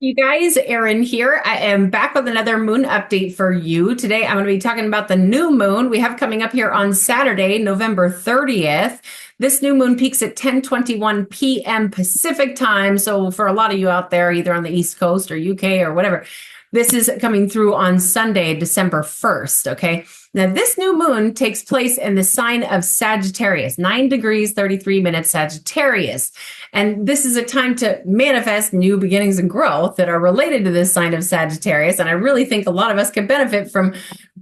You guys, Erin here. I am back with another moon update for you. Today, I'm going to be talking about the new moon we have coming up here on Saturday, November 30th. This new moon peaks at 10:21 p.m. Pacific time. So for a lot of you out there, either on the East Coast or UK or whatever, this is coming through on Sunday, December 1st. Okay. Now, this new moon takes place in the sign of Sagittarius, 9 degrees, 33 minutes Sagittarius. And this is a time to manifest new beginnings and growth that are related to this sign of Sagittarius. And I really think a lot of us could benefit from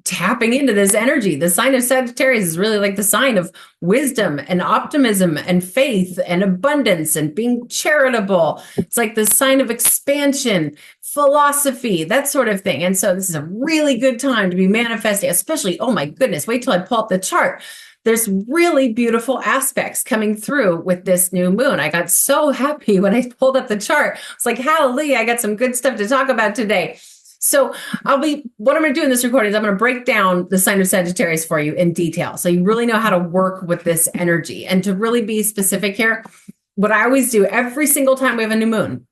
tapping into this energy. The sign of Sagittarius is really like the sign of wisdom and optimism and faith and abundance and being charitable. It's like the sign of expansion, philosophy, that sort of thing. And so this is a really good time to be manifesting, especially, oh my goodness, wait till I pull up the chart. There's really beautiful aspects coming through with this new moon. I got so happy when I pulled up the chart. It's like, hallelujah, I got some good stuff to talk about today. So what I'm going to do in this recording is I'm going to break down the sign of Sagittarius for you in detail. So you really know how to work with this energy. And to really be specific here, what I always do every single time we have a new moon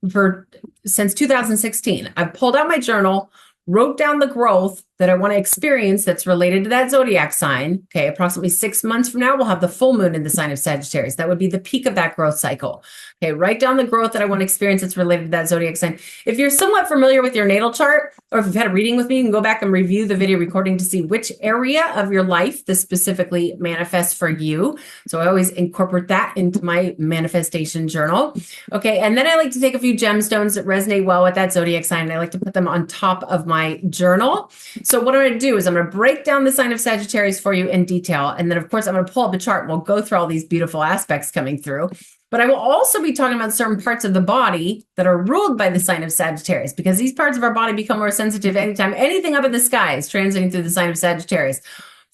since 2016, I've pulled out my journal, wrote down the growth that I want to experience that's related to that zodiac sign. Okay, approximately 6 months from now, we'll have the full moon in the sign of Sagittarius. That would be the peak of that growth cycle. Okay, write down the growth that I want to experience that's related to that zodiac sign. If you're somewhat familiar with your natal chart, or if you've had a reading with me, you can go back and review the video recording to see which area of your life this specifically manifests for you. So I always incorporate that into my manifestation journal. Okay, and then I like to take a few gemstones that resonate well with that zodiac sign, and I like to put them on top of my journal. So what I'm going to do is I'm going to break down the sign of Sagittarius for you in detail. And then, of course, I'm going to pull up a chart and we'll go through all these beautiful aspects coming through. But I will also be talking about certain parts of the body that are ruled by the sign of Sagittarius, because these parts of our body become more sensitive anytime anything up in the sky is transiting through the sign of Sagittarius.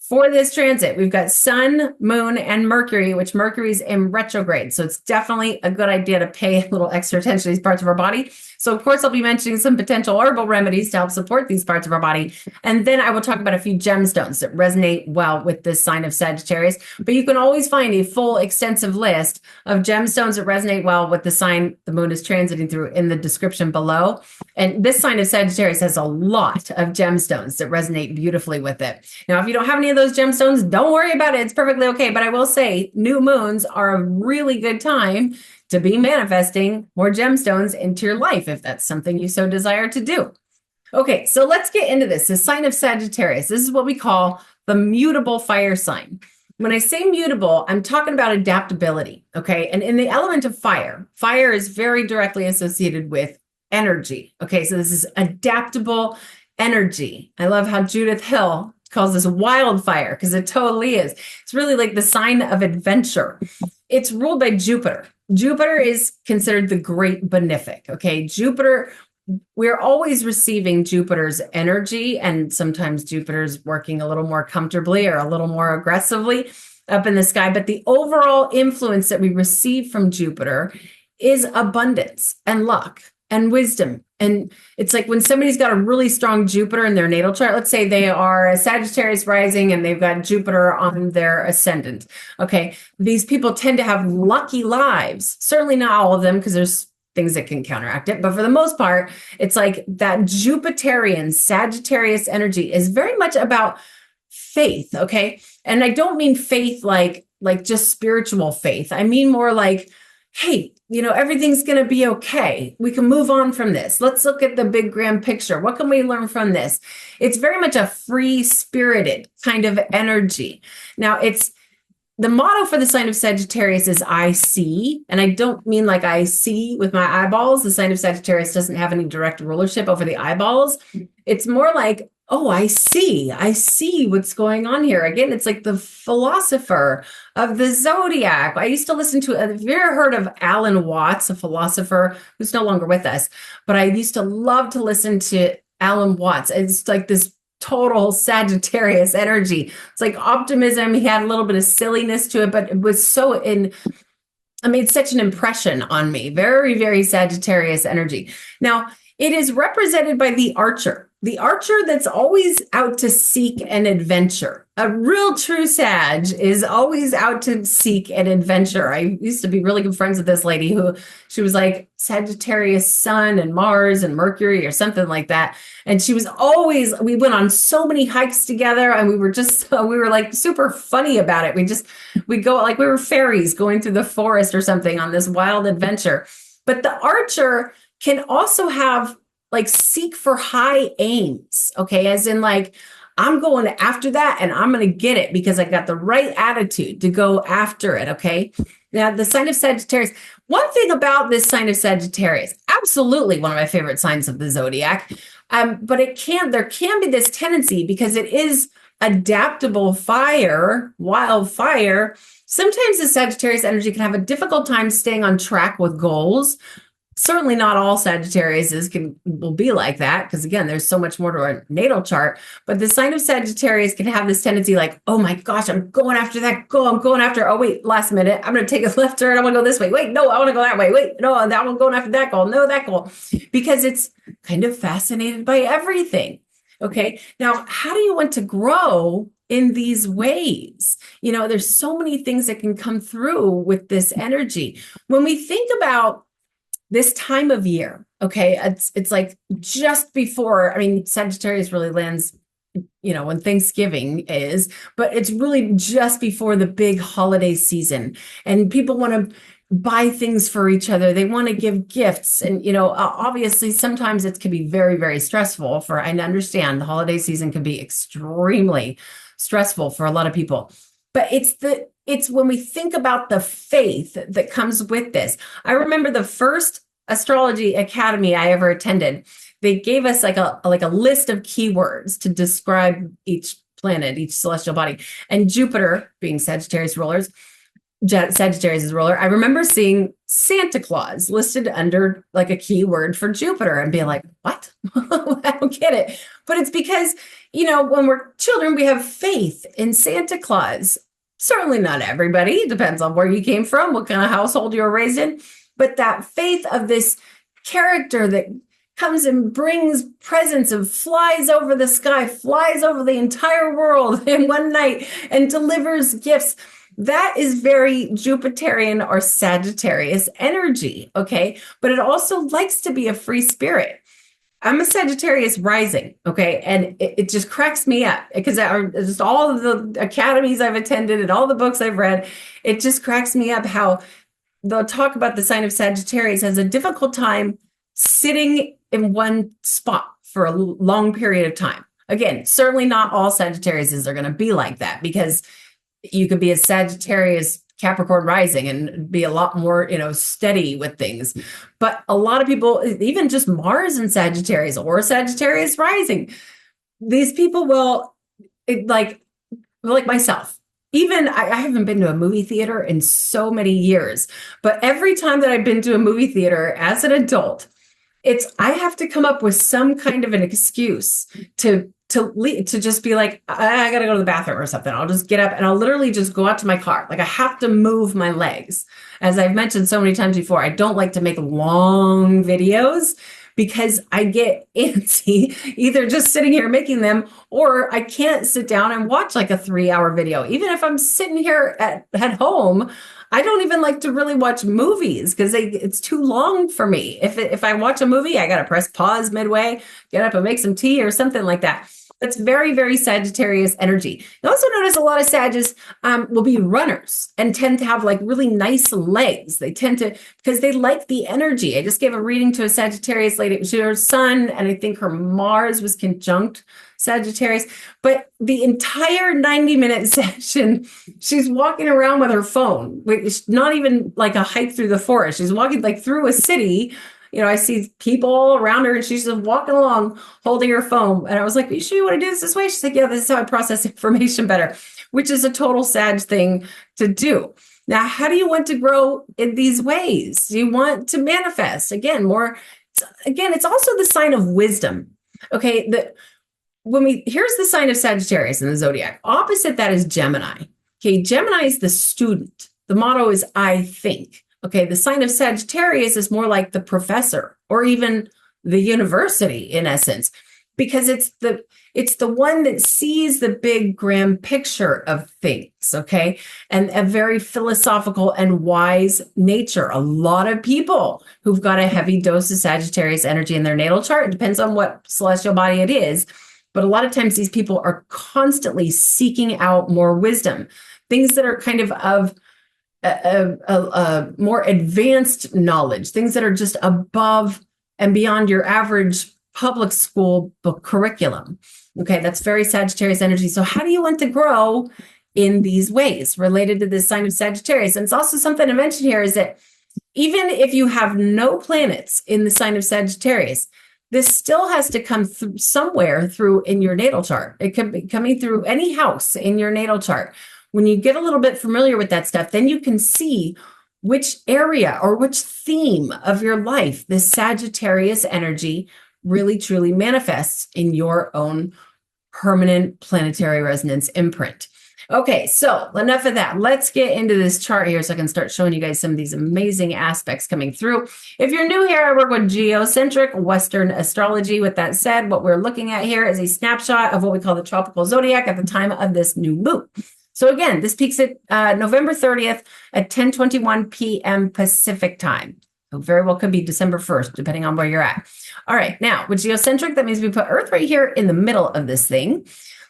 For this transit, we've got Sun, Moon, and Mercury, which Mercury's in retrograde. So it's definitely a good idea to pay a little extra attention to these parts of our body. So, of course, I'll be mentioning some potential herbal remedies to help support these parts of our body. And then I will talk about a few gemstones that resonate well with this sign of Sagittarius. But you can always find a full, extensive list of gemstones that resonate well with the sign the moon is transiting through in the description below. And this sign of Sagittarius has a lot of gemstones that resonate beautifully with it. Now, if you don't have any of those gemstones, don't worry about it. It's perfectly okay. But I will say new moons are a really good time to be manifesting more gemstones into your life if that's something you so desire to do. Okay, so let's get into this. The sign of Sagittarius. This is what we call the mutable fire sign. When I say mutable, I'm talking about adaptability, okay? And in the element of fire, fire is very directly associated with energy, okay? So this is adaptable energy. I love how Judith Hill calls this wildfire, because it totally is. It's really like the sign of adventure. It's ruled by Jupiter. Jupiter is considered the great benefic, okay? Jupiter, we're always receiving Jupiter's energy, and sometimes Jupiter's working a little more comfortably or a little more aggressively up in the sky. But the overall influence that we receive from Jupiter is abundance and luck and wisdom. And it's like when somebody's got a really strong Jupiter in their natal chart, let's say they are a Sagittarius rising and they've got Jupiter on their ascendant. Okay, these people tend to have lucky lives. Certainly not all of them, because there's things that can counteract it. But for the most part, it's like that Jupiterian Sagittarius energy is very much about faith. Okay. And I don't mean faith like just spiritual faith. I mean more like, hey, everything's going to be okay. We can move on from this. Let's look at the big grand picture. What can we learn from this? It's very much a free-spirited kind of energy. Now, the motto for the sign of Sagittarius is I see, and I don't mean like I see with my eyeballs. The sign of Sagittarius doesn't have any direct rulership over the eyeballs. It's more like, oh, I see what's going on here. Again, it's like the philosopher of the zodiac. I used to listen to, have you ever heard of Alan Watts, a philosopher who's no longer with us? But I used to love to listen to Alan Watts. It's like this total Sagittarius energy. It's like optimism. He had a little bit of silliness to it, but it was made such an impression on me. Very, very Sagittarius energy. Now, it is represented by the archer. the archer that's always out to seek an adventure. A real true Sag is always out to seek an adventure. I used to be really good friends with this lady who she was like Sagittarius Sun and Mars and Mercury or something like that. And she was always, we went on so many hikes together and we were like super funny about it. We'd go like we were fairies going through the forest or something on this wild adventure. But the archer can also have like seek for high aims, okay? As in like, I'm going after that and I'm going to get it because I got the right attitude to go after it, okay? Now, the sign of Sagittarius, one thing about this sign of Sagittarius, absolutely one of my favorite signs of the zodiac, but there can be this tendency because it is adaptable fire, wildfire. Sometimes the Sagittarius energy can have a difficult time staying on track with goals. Certainly not all Sagittariuses will be like that because, again, there's so much more to our natal chart. But the sign of Sagittarius can have this tendency like, oh my gosh, I'm going after that goal. I'm going after, oh wait, last minute, I'm going to take a left turn. I want to go this way. Wait, no, I want to go that way. Wait, no, that one going after that goal. No, that goal. Because it's kind of fascinated by everything. Okay. Now, how do you want to grow in these ways? You know, there's so many things that can come through with this energy. When we think about this time of year, okay, it's like just before, I mean, Sagittarius really lands, you know, when Thanksgiving is, but it's really just before the big holiday season. And people want to buy things for each other. They want to give gifts. And, you know, obviously sometimes it can be very, very stressful I understand the holiday season can be extremely stressful for a lot of people. But it's when we think about the faith that comes with this. I remember the first astrology academy I ever attended. They gave us like a list of keywords to describe each planet, each celestial body. And Jupiter, being Sagittarius ruler, I remember seeing Santa Claus listed under like a keyword for Jupiter and being like, what? I don't get it. But it's because, you know, when we're children, we have faith in Santa Claus. Certainly not everybody. It depends on where you came from, what kind of household you were raised in. But that faith of this character that comes and brings presents and flies over the sky, flies over the entire world in one night and delivers gifts. That is very Jupiterian or Sagittarius energy, okay? But it also likes to be a free spirit. I'm a Sagittarius rising, okay? And it just cracks me up because just all of the academies I've attended and all the books I've read, it just cracks me up how they'll talk about the sign of Sagittarius has a difficult time sitting in one spot for a long period of time. Again, certainly not all Sagittariuses are going to be like that because you could be a Sagittarius Capricorn rising and be a lot more, you know, steady with things. But a lot of people, even just Mars and Sagittarius or Sagittarius rising, these people will, like myself, even I haven't been to a movie theater in so many years, but every time that I've been to a movie theater as an adult, I have to come up with some kind of an excuse to just be like, I got to go to the bathroom or something. I'll just get up and I'll literally just go out to my car. Like I have to move my legs. As I've mentioned so many times before, I don't like to make long videos because I get antsy either just sitting here making them, or I can't sit down and watch like a 3-hour video. Even if I'm sitting here at home, I don't even like to really watch movies because it's too long for me. If I watch a movie, I got to press pause midway, get up and make some tea or something like that. That's very, very Sagittarius energy. You also notice a lot of Sagittarius will be runners and tend to have like really nice legs. They tend to, because they like the energy. I just gave a reading to a Sagittarius lady. She had her sun, and I think her Mars was conjunct Sagittarius. But the entire 90-minute session, she's walking around with her phone. It's not even like a hike through the forest. She's walking like through a city. You know, I see people all around her and she's just walking along holding her phone. And I was like, you sure you want to do this way? She's like, yeah, this is how I process information better, which is a total Sag thing to do. Now, how do you want to grow in these ways? You want to manifest again, more. Again, it's also the sign of wisdom. Okay. Here's the sign of Sagittarius in the zodiac. Opposite that is Gemini. Okay. Gemini is the student. The motto is, I think. Okay, the sign of Sagittarius is more like the professor or even the university in essence. because it's the one that sees the big grand picture of things, okay? And a very philosophical and wise nature. A lot of people who've got a heavy dose of Sagittarius energy in their natal chart, it depends on what celestial body it is, but a lot of times these people are constantly seeking out more wisdom, things that are kind of a more advanced knowledge, things that are just above and beyond your average public school book curriculum. Okay, that's very Sagittarius energy. So how do you want to grow in these ways related to this sign of Sagittarius? And it's also something to mention here is that even if you have no planets in the sign of Sagittarius, this still has to come through somewhere through in your natal chart. It could be coming through any house in your natal chart. When you get a little bit familiar with that stuff, then you can see which area or which theme of your life this Sagittarius energy really truly manifests in your own permanent planetary resonance imprint. Okay, so enough of that. Let's get into this chart here so I can start showing you guys some of these amazing aspects coming through. If you're new here, I work with geocentric Western astrology. With that said, what we're looking at here is a snapshot of what we call the tropical zodiac at the time of this new moon. So again, this peaks at November 30th at 10:21 p.m. Pacific time. So very well could be December 1st, depending on where you're at. All right, now with geocentric, that means we put Earth right here in the middle of this thing.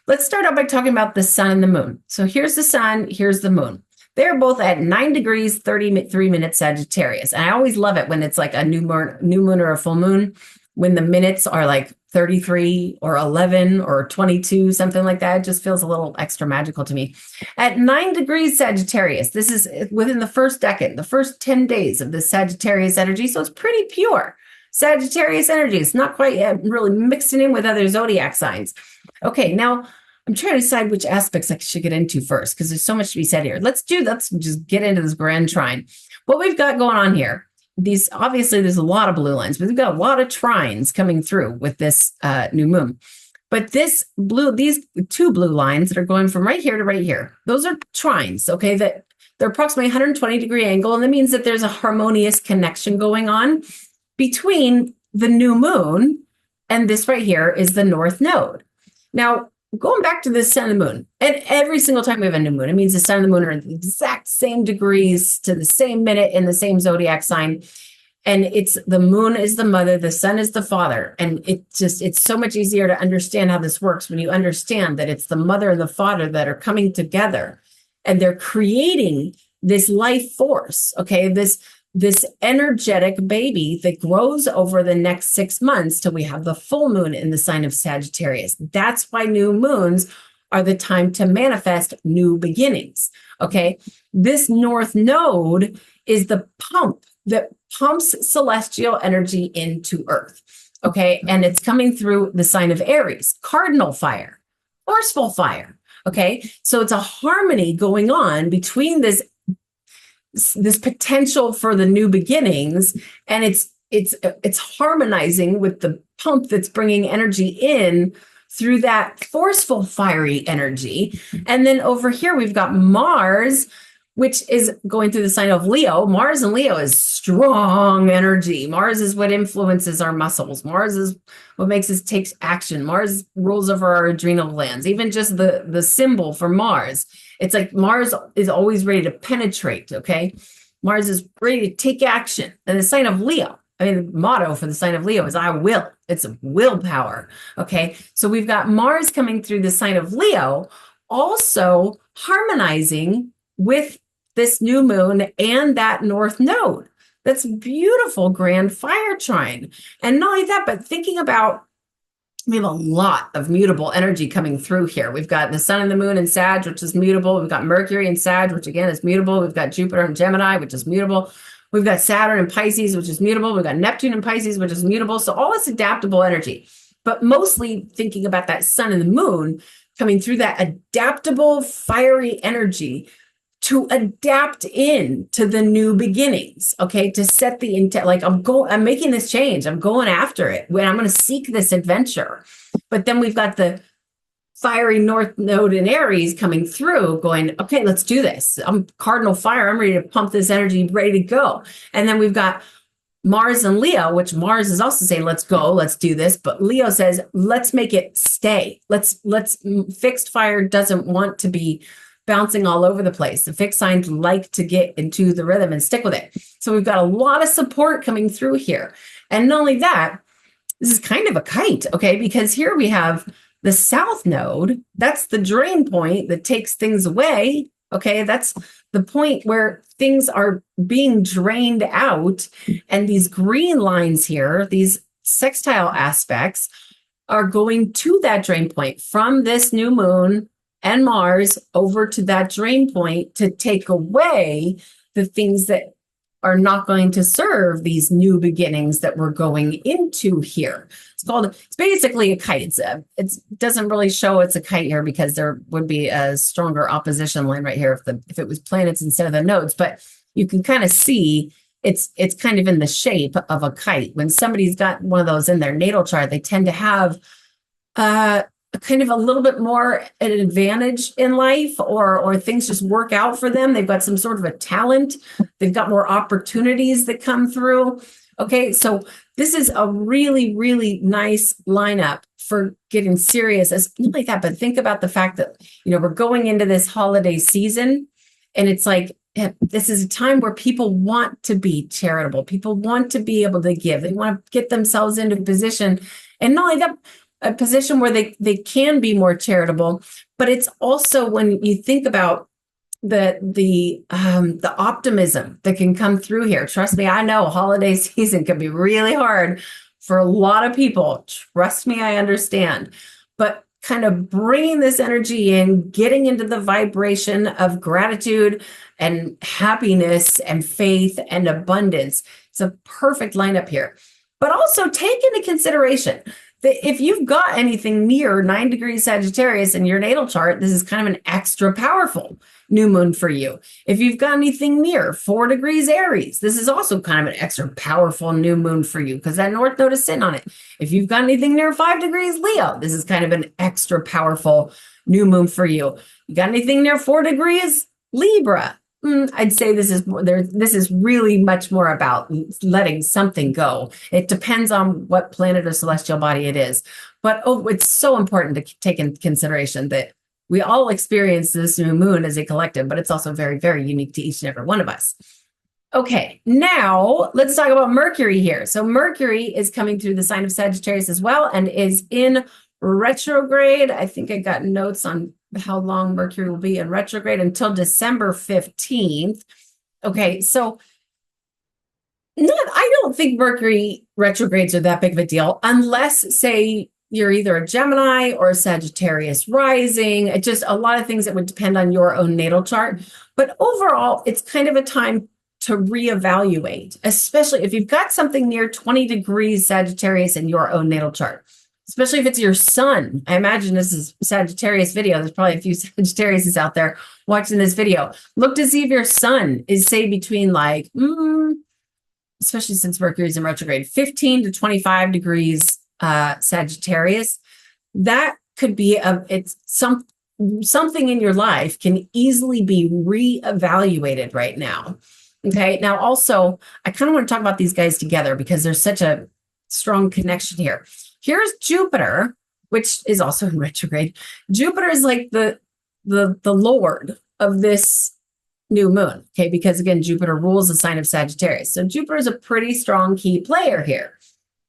Let's start out by talking about the sun and the moon. So here's the sun, here's the moon. They're both at 9 degrees, 33 minutes Sagittarius. And I always love it when it's like a new moon or a full moon, when the minutes are like 33 or 11 or 22, something like that. It just feels a little extra magical to me. At 9 degrees Sagittarius, this is within the first decade, the first 10 days of the Sagittarius energy. So it's pretty pure Sagittarius energy. It's not quite really mixing in with other zodiac signs. Okay, now I'm trying to decide which aspects I should get into first because there's so much to be said here. Let's just get into this grand trine. What we've got going on here, obviously there's a lot of blue lines, but we've got a lot of trines coming through with this new moon. But these two blue lines that are going from right here to right here, those are trines, okay, that they're approximately 120-degree angle, and that means that there's a harmonious connection going on between the new moon and this right here is the north node. Now, going back to the sun and the moon, and every single time we have a new moon, it means the sun and the moon are in the exact same degrees to the same minute in the same zodiac sign. And the moon is the mother, the sun is the father. And it's so much easier to understand how this works when you understand that it's the mother and the father that are coming together and they're creating this life force, okay? This energetic baby that grows over the next 6 months till we have the full moon in the sign of Sagittarius. That's why new moons are the time to manifest new beginnings, okay? This north node is the pump that pumps celestial energy into Earth, okay? And it's coming through the sign of Aries, cardinal fire, forceful fire, okay? So it's a harmony going on between this potential for the new beginnings, and it's harmonizing with the pump that's bringing energy in through that forceful fiery energy. And then over here we've got Mars, which is going through the sign of Leo. Mars and Leo is strong energy. Mars is what influences our muscles. Mars is what makes us take action. Mars rules over our adrenal glands. Even just the symbol for Mars, it's like Mars is always ready to penetrate, okay? Mars is ready to take action. And the sign of Leo, the motto for the sign of Leo is I will. It's a willpower, okay? So we've got Mars coming through the sign of Leo, also harmonizing with this new moon and that north node. That's beautiful, grand fire trine. And not only that, but thinking about, we have a lot of mutable energy coming through here. We've got the sun and the moon in Sag, which is mutable. We've got Mercury in Sag, which again is mutable. We've got Jupiter in Gemini, which is mutable. We've got Saturn in Pisces, which is mutable. We've got Neptune in Pisces, which is mutable. So all this adaptable energy, but mostly thinking about that sun and the moon coming through that adaptable fiery energy to adapt in to the new beginnings, okay? To set the intent, like I'm making this change. I'm going after it. When I'm going to seek this adventure. But then we've got the fiery north node in Aries coming through going, okay, let's do this. I'm cardinal fire. I'm ready to pump this energy, ready to go. And then we've got Mars and Leo, which Mars is also saying, let's go, let's do this. But Leo says, let's make it stay. Fixed fire doesn't want to be bouncing all over the place. The fixed signs like to get into the rhythm and stick with it. So we've got a lot of support coming through here. And not only that, this is kind of a kite, okay? Because here we have the south node. That's the drain point that takes things away. Okay, that's the point where things are being drained out. And these green lines here, these sextile aspects, are going to that drain point from this new moon and Mars over to that drain point to take away the things that are not going to serve these new beginnings that we're going into here. It's basically a kite. It doesn't really show it's a kite here because there would be a stronger opposition line right here if it was planets instead of the nodes, but you can kind of see it's kind of in the shape of a kite. When somebody's got one of those in their natal chart, they tend to have kind of a little bit more an advantage in life, or things just work out for them. They've got some sort of a talent. They've got more opportunities that come through. Okay, so this is a really, really nice lineup for getting serious. It's not like that, but think about the fact that, we're going into this holiday season, and it's like, this is a time where people want to be charitable. People want to be able to give. They want to get themselves into a position, and not only that, a position where they can be more charitable, but it's also when you think about the optimism that can come through here. Trust me, I know holiday season can be really hard for a lot of people. Trust me, I understand. But kind of bringing this energy in, getting into the vibration of gratitude and happiness and faith and abundance. It's a perfect lineup here. But also take into consideration that if you've got anything near 9 degrees Sagittarius in your natal chart, this is kind of an extra powerful new moon for you. If you've got anything near 4 degrees Aries, this is also kind of an extra powerful new moon for you because that north node is sitting on it. If you've got anything near 5 degrees Leo, this is kind of an extra powerful new moon for you. You got anything near 4 degrees Libra? I'd say this is really much more about letting something go. It depends on what planet or celestial body it is. But it's so important to take into consideration that we all experience this new moon as a collective, but it's also very, very unique to each and every one of us. Okay, now let's talk about Mercury here. So Mercury is coming through the sign of Sagittarius as well and is in retrograde. I think I got notes on how long Mercury will be in retrograde until December 15th. Okay, so I don't think Mercury retrogrades are that big of a deal unless, say, you're either a Gemini or a Sagittarius rising. It just a lot of things that would depend on your own natal chart. But overall, it's kind of a time to reevaluate, especially if you've got something near 20 degrees Sagittarius in your own natal chart. Especially if it's your sun. I imagine this is Sagittarius video. There's probably a few Sagittariuses out there watching this video. Look to see if your sun is, say, between like, especially since Mercury's in retrograde, 15 to 25 degrees Sagittarius. That could be something in your life can easily be reevaluated right now. Okay. Now, also, I kind of want to talk about these guys together because there's such a strong connection here. Here's Jupiter, which is also in retrograde. Jupiter is like the lord of this new moon, okay? Because again, Jupiter rules the sign of Sagittarius. So Jupiter is a pretty strong key player here.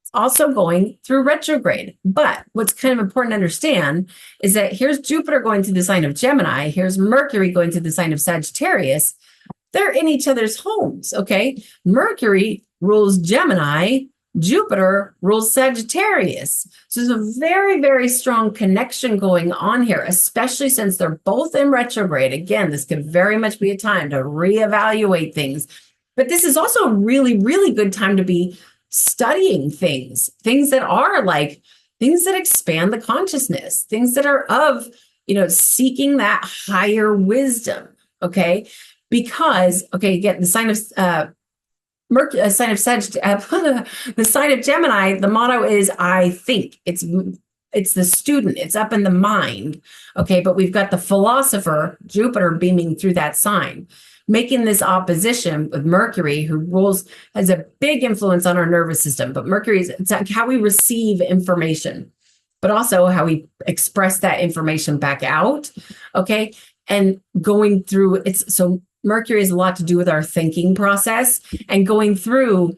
It's also going through retrograde. But what's kind of important to understand is that here's Jupiter going through the sign of Gemini. Here's Mercury going through the sign of Sagittarius. They're in each other's homes, okay? Mercury rules Gemini. Jupiter rules Sagittarius. So there's a very, very strong connection going on here, especially since they're both in retrograde. Again, this could very much be a time to reevaluate things. But this is also a really, really good time to be studying things that are like things that expand the consciousness, things that are of, seeking that higher wisdom. Okay. Because, again, the sign of the sign of Gemini, the motto is I think. It's the student, it's up in the mind. Okay, but we've got the philosopher, Jupiter, beaming through that sign. making this opposition with Mercury, who has a big influence on our nervous system. But Mercury it's like how we receive information, but also how we express that information back out. Okay. And going through so Mercury has a lot to do with our thinking process, and going through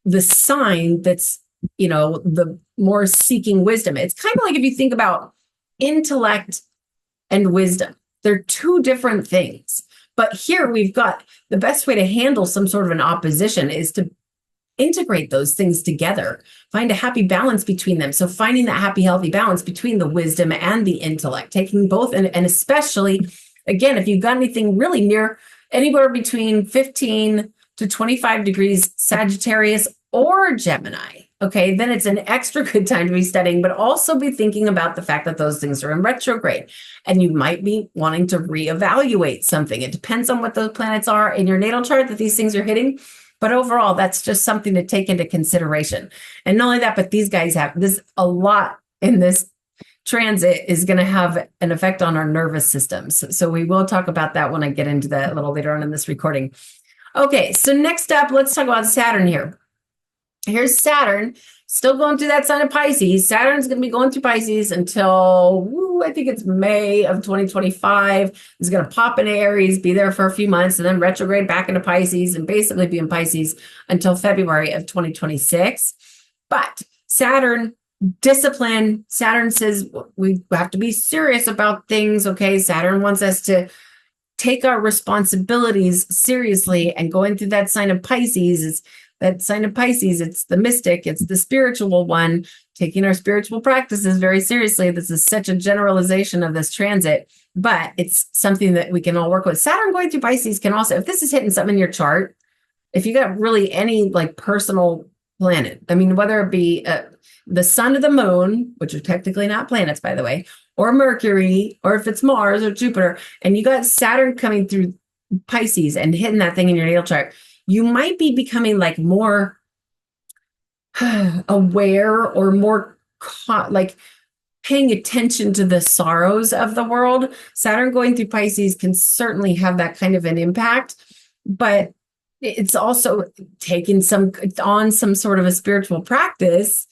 the sign that's, the more seeking wisdom. It's kind of like if you think about intellect and wisdom, they're two different things. But here we've got the best way to handle some sort of an opposition is to integrate those things together, find a happy balance between them. So finding that happy, healthy balance between the wisdom and the intellect, taking both, and especially, again, if you've got anything really near anywhere between 15 to 25 degrees Sagittarius or Gemini, okay, then it's an extra good time to be studying, but also be thinking about the fact that those things are in retrograde and you might be wanting to reevaluate something. It depends on what those planets are in your natal chart that these things are hitting. But overall, that's just something to take into consideration. And not only that, but these guys have this a lot in this transit is going to have an effect on our nervous systems. So we will talk about that when I get into that a little later on in this recording. Okay, so next up, let's talk about Saturn here. Here's Saturn, still going through that sign of Pisces. Saturn's going to be going through Pisces until, I think it's May of 2025. It's going to pop into Aries, be there for a few months, and then retrograde back into Pisces and basically be in Pisces until February of 2026. But Saturn, discipline. Saturn says we have to be serious about things, okay? Saturn wants us to take our responsibilities seriously, and going through that sign of Pisces is that sign of Pisces. It's the mystic, it's the spiritual one, taking our spiritual practices very seriously. This is such a generalization of this transit, but it's something that we can all work with. Saturn going through Pisces can also, if this is hitting something in your chart, if you got really any like personal planet, I mean, whether it be the sun or the moon, which are technically not planets, by the way, or Mercury, or if it's Mars or Jupiter, and you got Saturn coming through Pisces and hitting that thing in your natal chart, you might be becoming like more aware or more like paying attention to the sorrows of the world. Saturn going through Pisces can certainly have that kind of an impact, but it's also taking on some sort of a spiritual practice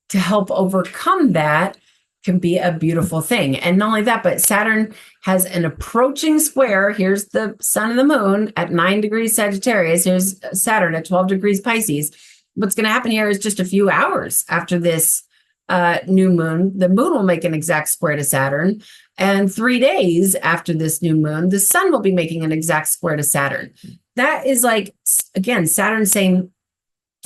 to help overcome that can be a beautiful thing. And not only that, but Saturn has an approaching square. Here's the sun and the moon at 9 degrees Sagittarius. Here's Saturn at 12 degrees Pisces. What's going to happen here is just a few hours after this new moon, the moon will make an exact square to Saturn. And 3 days after this new moon, the sun will be making an exact square to Saturn. That is like, again, Saturn saying,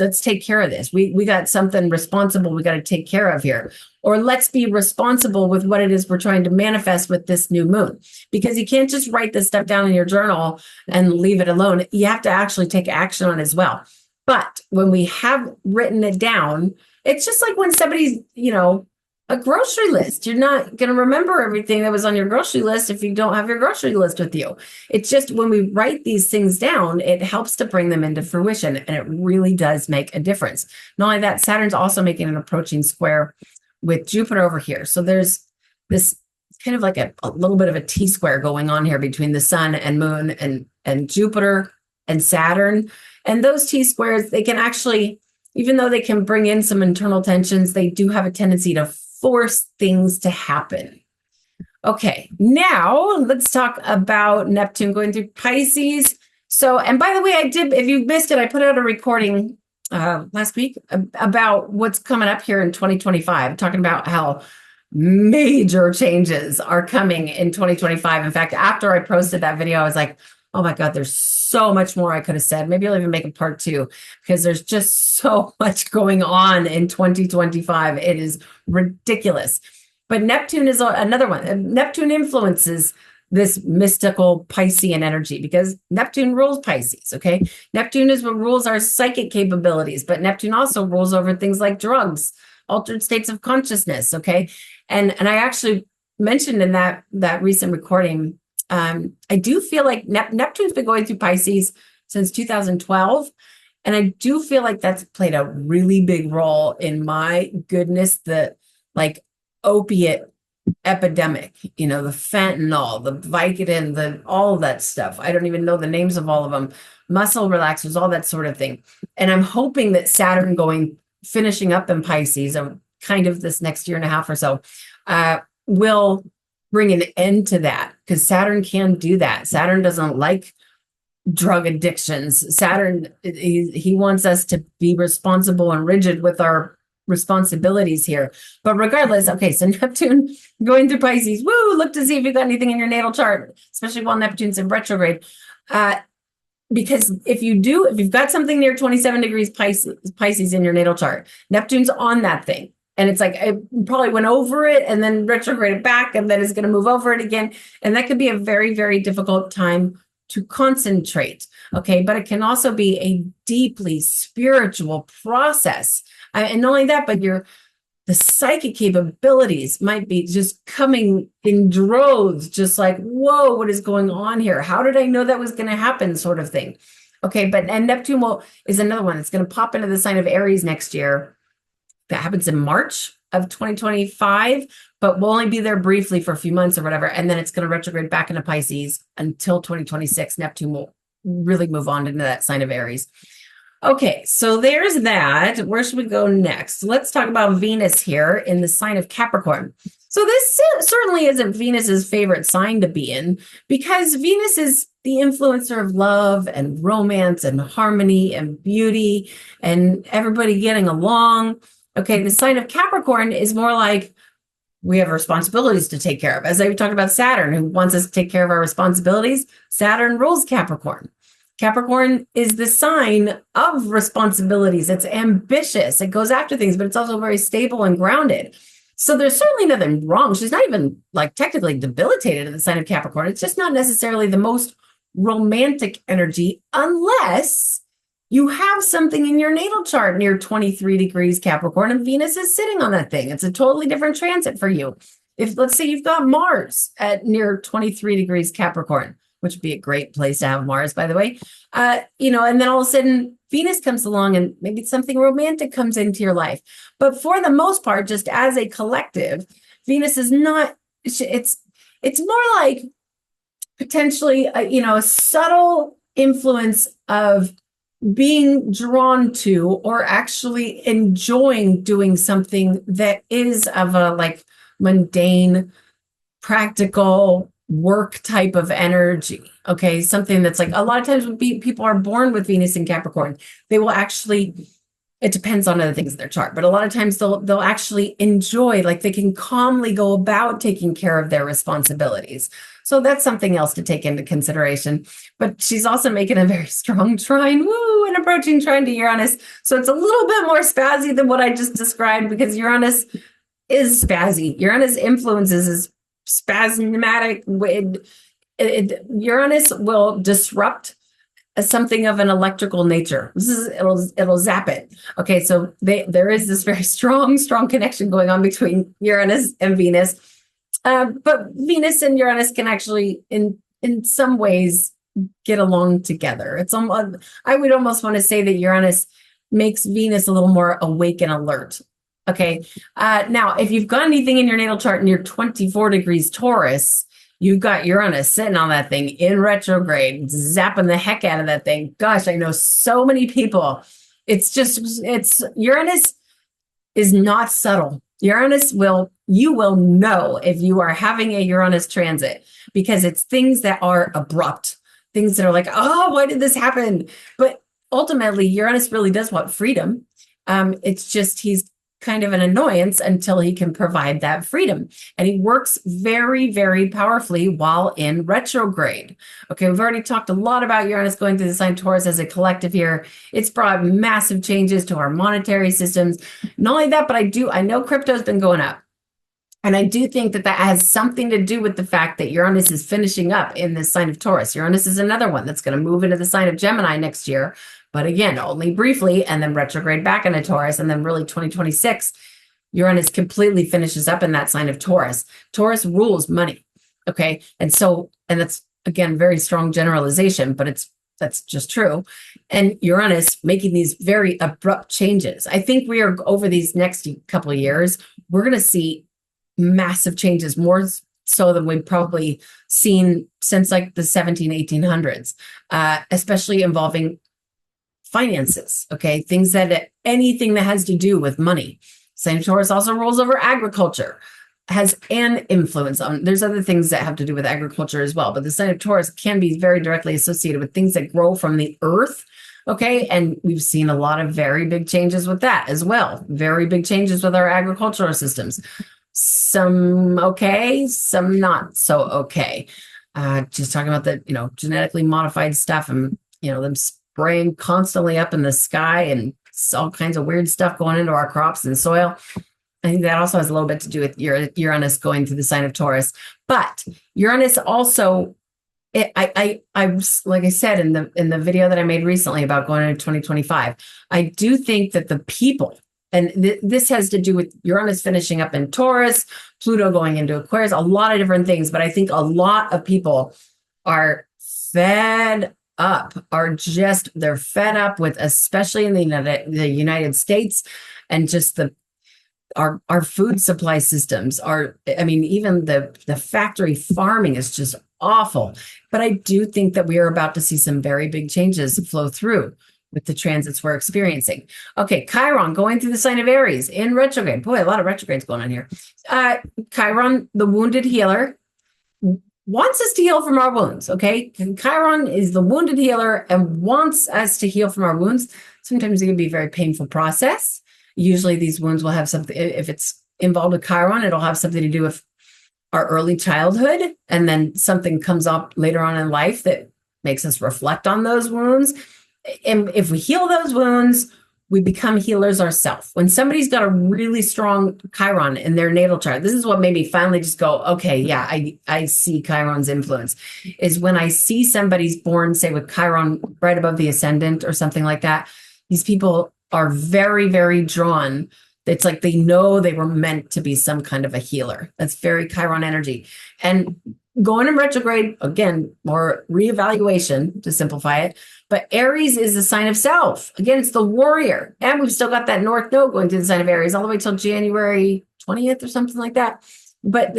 let's take care of this. We got something responsible we got to take care of here. Or let's be responsible with what it is we're trying to manifest with this new moon. Because you can't just write this stuff down in your journal and leave it alone. You have to actually take action on it as well. But when we have written it down, it's just like when somebody's, a grocery list. You're not going to remember everything that was on your grocery list if you don't have your grocery list with you. It's just when we write these things down, it helps to bring them into fruition, and it really does make a difference. Not only that, Saturn's also making an approaching square with Jupiter over here. So there's this kind of like a little bit of a T-square going on here between the sun and moon and Jupiter and Saturn. And those T-squares, they can actually, even though they can bring in some internal tensions, they do have a tendency to force things to happen. Okay, now let's talk about Neptune going through Pisces. So, and by the way, if you missed it, I put out a recording last week about what's coming up here in 2025, talking about how major changes are coming in 2025. In fact, after I posted that video, I was like, oh my God, there's so much more I could have said. Maybe I'll even make a part 2 because there's just so much going on in 2025. It is ridiculous. But Neptune is another one. Neptune influences this mystical Piscean energy because Neptune rules Pisces, okay? Neptune is what rules our psychic capabilities, but Neptune also rules over things like drugs, altered states of consciousness, okay? And I actually mentioned in that recent recording, I do feel like Neptune's been going through Pisces since 2012. And I do feel like that's played a really big role in the opiate epidemic, the fentanyl, the Vicodin, all that stuff. I don't even know the names of all of them. Muscle relaxers, all that sort of thing. And I'm hoping that Saturn finishing up in Pisces, kind of this next year and a half or so, will bring an end to that, because Saturn can do that. Saturn doesn't like drug addictions. Saturn, he wants us to be responsible and rigid with our responsibilities here. But regardless, okay, so Neptune going through Pisces, woo, look to see if you've got anything in your natal chart, especially while Neptune's in retrograde. Because if you've got something near 27 degrees Pisces in your natal chart, Neptune's on that thing. And it's like, it probably went over it and then retrograded back, and then it's going to move over it again. And that could be a very, very difficult time to concentrate. Okay. But it can also be a deeply spiritual process. And not only that, but the psychic capabilities might be just coming in droves, just like, whoa, what is going on here? How did I know that was going to happen, sort of thing. Okay. And Neptune is another one that's going to pop into the sign of Aries next year. That happens in March of 2025, but we'll only be there briefly for a few months or whatever. And then it's going to retrograde back into Pisces until 2026. Neptune will really move on into that sign of Aries. Okay, so there's that. Where should we go next? Let's talk about Venus here in the sign of Capricorn. So this certainly isn't Venus's favorite sign to be in, because Venus is the influencer of love and romance and harmony and beauty and everybody getting along. Okay, the sign of Capricorn is more like we have responsibilities to take care of. As I talked about Saturn, who wants us to take care of our responsibilities, Saturn rules Capricorn. Capricorn is the sign of responsibilities. It's ambitious. It goes after things, but it's also very stable and grounded. So there's certainly nothing wrong. She's not even technically debilitated in the sign of Capricorn. It's just not necessarily the most romantic energy, unless you have something in your natal chart near 23 degrees Capricorn and Venus is sitting on that thing. It's a totally different transit for you. If, let's say, you've got Mars at near 23 degrees Capricorn, which would be a great place to have Mars, by the way, and then all of a sudden Venus comes along and maybe something romantic comes into your life. But for the most part, just as a collective, Venus is not, it's more like potentially, a subtle influence of being drawn to or actually enjoying doing something that is of a mundane, practical work type of energy. Okay. Something that's a lot of times when people are born with Venus in Capricorn, they will actually, it depends on other things in their chart, but a lot of times they'll actually enjoy, they can calmly go about taking care of their responsibilities. So that's something else to take into consideration. But she's also making a very strong trine, an approaching trine to Uranus. So it's a little bit more spazzy than what I just described, because Uranus is spazzy. Uranus influences is spasmodic. Uranus will disrupt something of an electrical nature. It'll zap it. Okay, so there is this very strong connection going on between Uranus and Venus. But Venus and Uranus can actually, in some ways, get along together. It's I would almost want to say that Uranus makes Venus a little more awake and alert. Okay. Now, if you've got anything in your natal chart near 24 degrees Taurus, you've got Uranus sitting on that thing in retrograde, zapping the heck out of that thing. Gosh, I know so many people. Uranus is not subtle. You will know if you are having a Uranus transit, because it's things that are abrupt, things that are like, oh, why did this happen? But ultimately, Uranus really does want freedom. It's just he's kind of an annoyance until he can provide that freedom. And he works very, very powerfully while in retrograde. Okay, we've already talked a lot about Uranus going through the sign Taurus as a collective here. It's brought massive changes to our monetary systems. Not only that, but I know crypto's been going up. And I do think that has something to do with the fact that Uranus is finishing up in the sign of Taurus. Uranus is another one that's going to move into the sign of Gemini next year. But again, only briefly, and then retrograde back into Taurus. And then really 2026, Uranus completely finishes up in that sign of Taurus. Taurus rules money. Okay. And that's, again, very strong generalization, but that's just true. And Uranus making these very abrupt changes. I think we are over these next couple of years, we're going to see massive changes, more so than we've probably seen since like the 1800s, especially involving finances. Okay. Things that anything that has to do with money. Sign of Taurus also rules over agriculture, has an influence on, there's other things that have to do with agriculture as well, but the sign of Taurus can be very directly associated with things that grow from the earth. Okay. And we've seen a lot of very big changes with that as well. Very big changes with our agricultural systems. Some okay, some not so okay. Just talking about the, genetically modified stuff and, them spraying constantly up in the sky and all kinds of weird stuff going into our crops and soil. I think that also has a little bit to do with Uranus going through the sign of Taurus. But Uranus also, I like I said in the video that I made recently about going into 2025, I do think that the people, and this has to do with Uranus finishing up in Taurus, Pluto going into Aquarius, a lot of different things. But I think a lot of people are fed up, they're fed up with, especially in the United States, and just our food supply systems even the factory farming is just awful. But I do think that we are about to see some very big changes flow through with the transits we're experiencing. Okay, Chiron going through the sign of Aries in retrograde. Boy, a lot of retrogrades going on here. Chiron, the wounded healer, wants us to heal from our wounds, okay? Chiron is the wounded healer and wants us to heal from our wounds. Sometimes it can be a very painful process. Usually these wounds will have something, if it's involved with Chiron, it'll have something to do with our early childhood, and then something comes up later on in life that makes us reflect on those wounds. And if we heal those wounds, we become healers ourselves. When somebody's got a really strong Chiron in their natal chart, this is what made me finally just go, okay, yeah, I see Chiron's influence, is when I see somebody's born, say with Chiron right above the ascendant or something like that. These people are very, very drawn. It's like they know they were meant to be some kind of a healer. That's very Chiron energy. And going in retrograde, again, more reevaluation to simplify it. But Aries is the sign of self. Again, it's the warrior. And we've still got that North Node going through the sign of Aries all the way till January 20th or something like that. But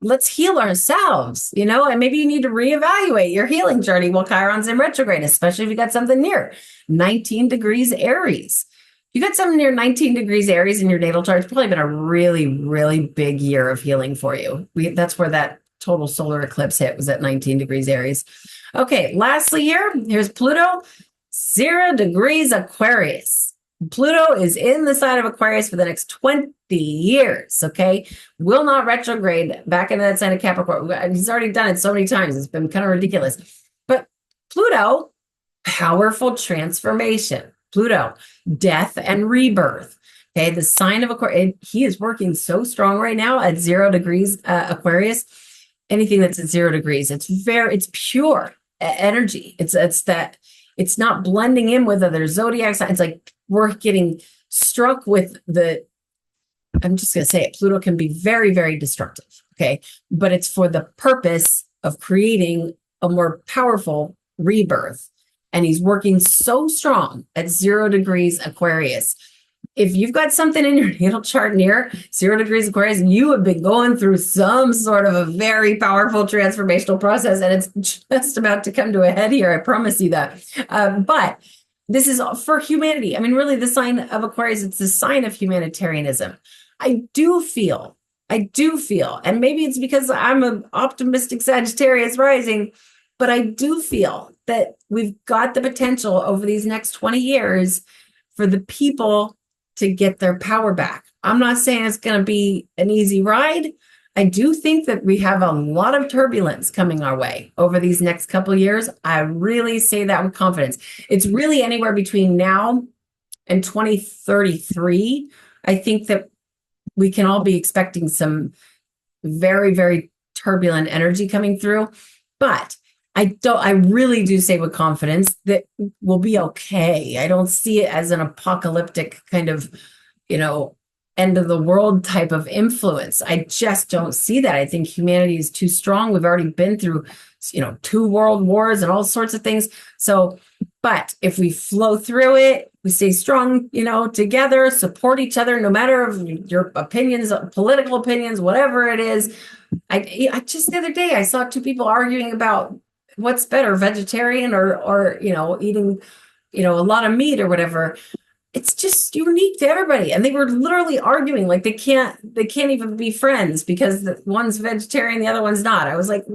let's heal ourselves, and maybe you need to reevaluate your healing journey while Chiron's in retrograde, especially if you got something near 19 degrees Aries. You got something near 19 degrees Aries in your natal chart. It's probably been a really, really big year of healing for you. That's where that total solar eclipse hit, was at 19 degrees Aries. Okay, lastly here's Pluto, 0 degrees Aquarius. Pluto is in the sign of Aquarius for the next 20 years, okay? Will not retrograde back into that sign of Capricorn. He's already done it so many times. It's been kind of ridiculous. But Pluto, powerful transformation. Pluto, death and rebirth. Okay, the sign of Aquarius, he is working so strong right now at 0 degrees Aquarius. Anything that's at 0 degrees, it's pure energy. It's not blending in with other zodiac signs. It's like we're getting struck with I'm just going to say it, Pluto can be very, very destructive. Okay, but it's for the purpose of creating a more powerful rebirth. And he's working so strong at 0 degrees Aquarius. If you've got something in your natal chart near 0 degrees Aquarius, you have been going through some sort of a very powerful transformational process, and it's just about to come to a head here. I promise you that. But this is for humanity. I mean, really, the sign of Aquarius, it's the sign of humanitarianism. I do feel, and maybe it's because I'm an optimistic Sagittarius rising, but I do feel that we've got the potential over these next 20 years for the people to get their power back. I'm not saying it's going to be an easy ride. I do think that we have a lot of turbulence coming our way over these next couple of years. I really say that with confidence. It's really anywhere between now and 2033. I think that we can all be expecting some very, very turbulent energy coming through. But I really do say with confidence that we'll be okay. I don't see it as an apocalyptic kind of, end of the world type of influence. I just don't see that. I think humanity is too strong. We've already been through, 2 world wars and all sorts of things. So But if we flow through it, we stay strong, together, support each other, no matter your opinions, political opinions, whatever it is. I just the other day, I saw two people arguing about what's better, vegetarian or eating, a lot of meat or whatever. It's just unique to everybody. And they were literally arguing like they can't even be friends because one's vegetarian, the other one's not. I was like,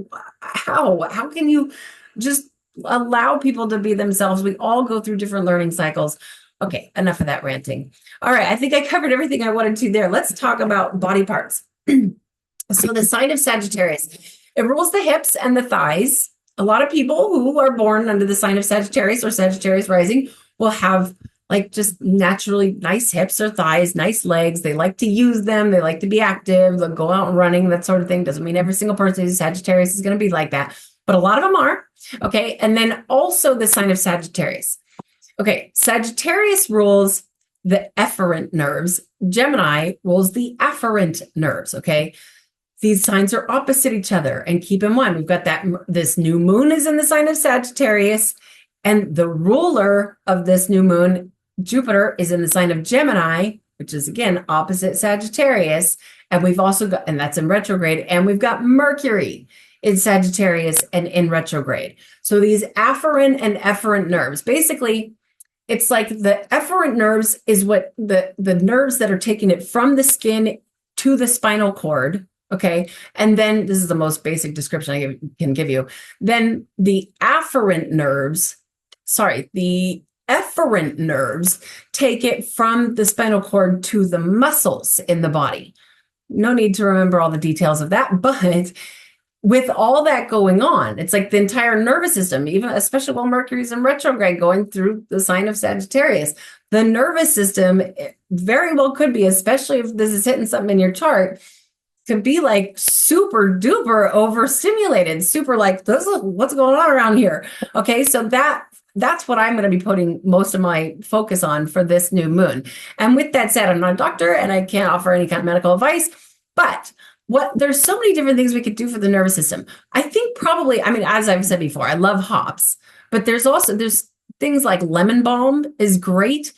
how can you just allow people to be themselves? We all go through different learning cycles. Okay, enough of that ranting. All right, I think I covered everything I wanted to there. Let's talk about body parts. So the sign of Sagittarius, it rules the hips and the thighs. A lot of people who are born under the sign of Sagittarius or Sagittarius rising will have like just naturally nice hips or thighs, nice legs. They like to use them. They like to be active. They'll go out running, that sort of thing. Doesn't mean every single person who's Sagittarius is going to be like that, but a lot of them are. Okay. And then also the sign of Sagittarius. Okay. Sagittarius rules the efferent nerves. Gemini rules the afferent nerves. Okay. These signs are opposite each other. And keep in mind, we've got this new moon is in the sign of Sagittarius, and the ruler of this new moon, Jupiter, is in the sign of Gemini, which is again opposite Sagittarius. And we've also got, and that's in retrograde, and we've got Mercury in Sagittarius and in retrograde. So these afferent and efferent nerves, basically, it's like the efferent nerves is what the nerves that are taking it from the skin to the spinal cord. Okay. And then this is the most basic description I can give you. Then the efferent nerves take it from the spinal cord to the muscles in the body. No need to remember all the details of that, but with all that going on, it's like the entire nervous system, even especially while Mercury's in retrograde going through the sign of Sagittarius, the nervous system very well could be, especially if this is hitting something in your chart, could be like super duper overstimulated, super like, this is what's going on around here. Okay, so that's what I'm going to be putting most of my focus on for this new moon. And with that said, I'm not a doctor and I can't offer any kind of medical advice, but there's so many different things we could do for the nervous system. I think probably, as I've said before, I love hops, but there's things like lemon balm is great,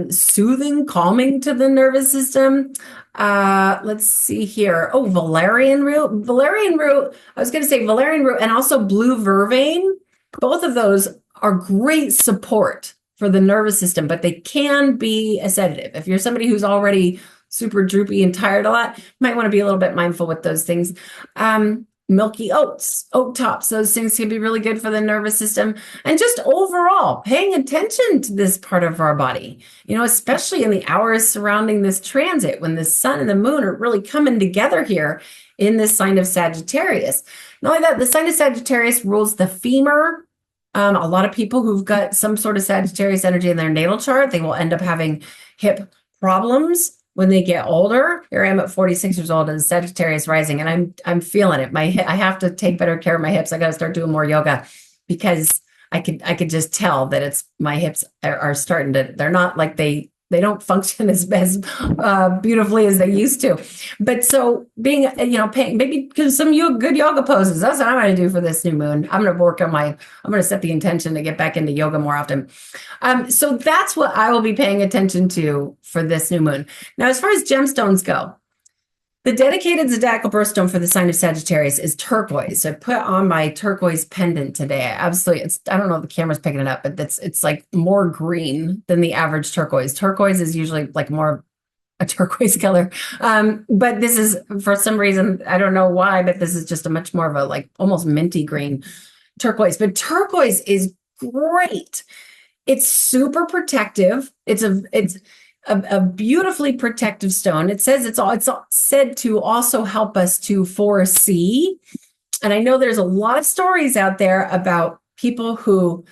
soothing, calming to the nervous system. Let's see here. Oh, valerian root. I was going to say valerian root and also blue vervain. Both of those are great support for the nervous system, but they can be a sedative. If you're somebody who's already super droopy and tired a lot, you might want to be a little bit mindful with those things. Milky oats, oat tops, those things can be really good for the nervous system. And just overall, paying attention to this part of our body, especially in the hours surrounding this transit, when the sun and the moon are really coming together here in this sign of Sagittarius. Not only that, the sign of Sagittarius rules the femur. A lot of people who've got some sort of Sagittarius energy in their natal chart, they will end up having hip problems when they get older. Here I am at 46 years old and Sagittarius rising, and I'm feeling it. I have to take better care of my hips. I got to start doing more yoga because I could just tell that it's my hips are starting to. They're not like they don't function as beautifully as they used to. But so being paying maybe because some good yoga poses. That's what I'm going to do for this new moon. I'm going to set the intention to get back into yoga more often. So that's what I will be paying attention to for this new moon. Now, as far as gemstones go, the dedicated zodiacal birthstone for the sign of Sagittarius is turquoise. So I put on my turquoise pendant today. I don't know if the camera's picking it up, but it's like more green than the average turquoise. Turquoise is usually like more a turquoise color. But this is, for some reason, I don't know why, but this is just a much more of a like almost minty green turquoise. But turquoise is great. It's super protective. It's a beautifully protective stone. It says it's said to also help us to foresee. And I know there's a lot of stories out there about people who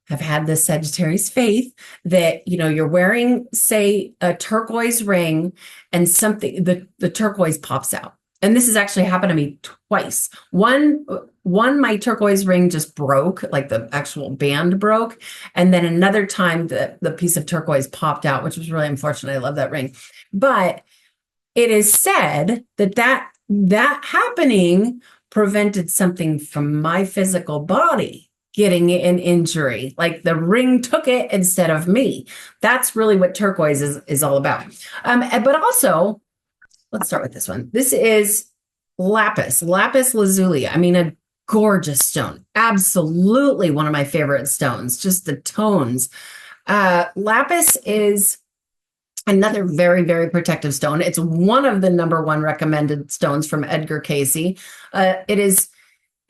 have had this Sagittarius faith that, you're wearing, say, a turquoise ring and the turquoise pops out. And this has actually happened to me twice. One, my turquoise ring just broke, like the actual band broke. And then another time the piece of turquoise popped out, which was really unfortunate. I love that ring. But it is said that happening prevented something from my physical body getting an injury. Like the ring took it instead of me. That's really what turquoise is all about. But also, let's start with this one. This is lapis lazuli. I mean, a gorgeous stone. Absolutely one of my favorite stones, just the tones. Lapis is another very, very protective stone. It's one of the #1 recommended stones from Edgar Cayce.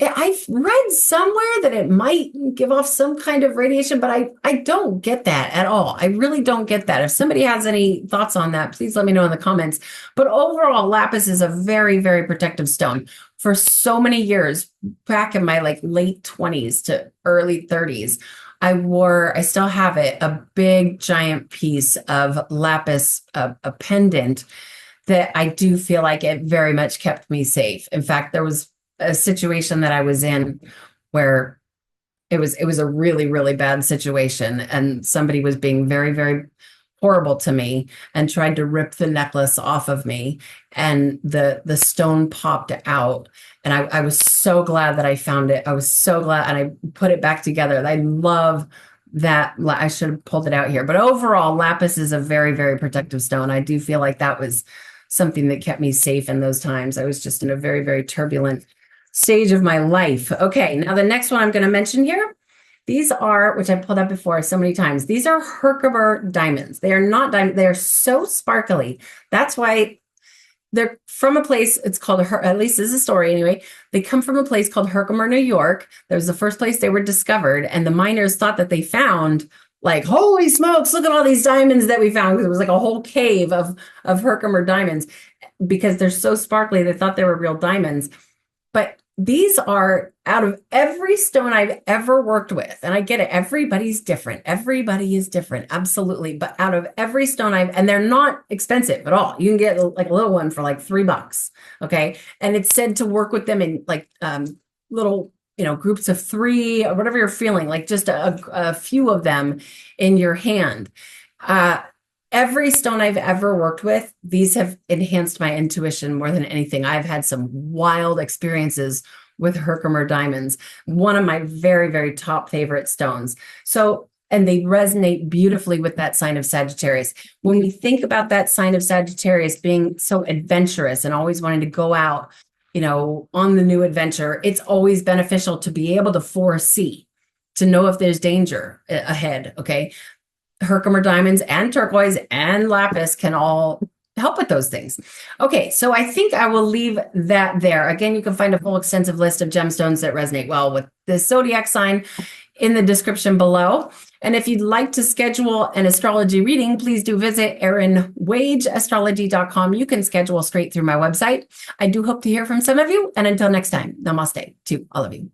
I've read somewhere that it might give off some kind of radiation, but I don't get that at all. I really don't get that. If somebody has any thoughts on that, please let me know in the comments. But overall, lapis is a very, very protective stone. For so many years, back in my late 20s to early 30s, I still have it, a big giant piece of lapis, a pendant that I do feel like it very much kept me safe. In fact, there was a situation that I was in where it was a really, really bad situation, and somebody was being very, very horrible to me and tried to rip the necklace off of me, and the stone popped out, and I was so glad that I found it. I was so glad, and I put it back together. I love that. I should have pulled it out here, but overall, lapis is a very, very protective stone. I do feel like that was something that kept me safe in those times. I was just in a very, very turbulent stage of my life. Okay, now the next one I'm going to mention here, these are, which I pulled up before so many times, these are Herkimer diamonds. They are not diamonds. They are so sparkly. That's why they're from a place, it's called, at least this is a story anyway, they come from a place called Herkimer, New York. That was the first place they were discovered, and the miners thought that they found, like, holy smokes, look at all these diamonds that we found, because it was like a whole cave of Herkimer diamonds. Because they're so sparkly, they thought they were real diamonds. But these are, out of every stone I've ever worked with, and I get it, everybody's different. Everybody is different, absolutely. But out of every stone and they're not expensive at all. You can get like a little one for like $3, okay? And it's said to work with them in like little, groups of 3 or whatever you're feeling, like just a few of them in your hand. Every stone I've ever worked with, these have enhanced my intuition more than anything. I've had some wild experiences with Herkimer diamonds, one of my very, very top favorite stones. So, and they resonate beautifully with that sign of Sagittarius. When we think about that sign of Sagittarius being so adventurous and always wanting to go out, on the new adventure, it's always beneficial to be able to foresee, to know if there's danger ahead, okay? Herkimer diamonds and turquoise and lapis can all help with those things. Okay, so I think I will leave that there. Again, you can find a full extensive list of gemstones that resonate well with the zodiac sign in the description below. And if you'd like to schedule an astrology reading, please do visit erinwageastrology.com. You can schedule straight through my website. I do hope to hear from some of you. And until next time, namaste to all of you.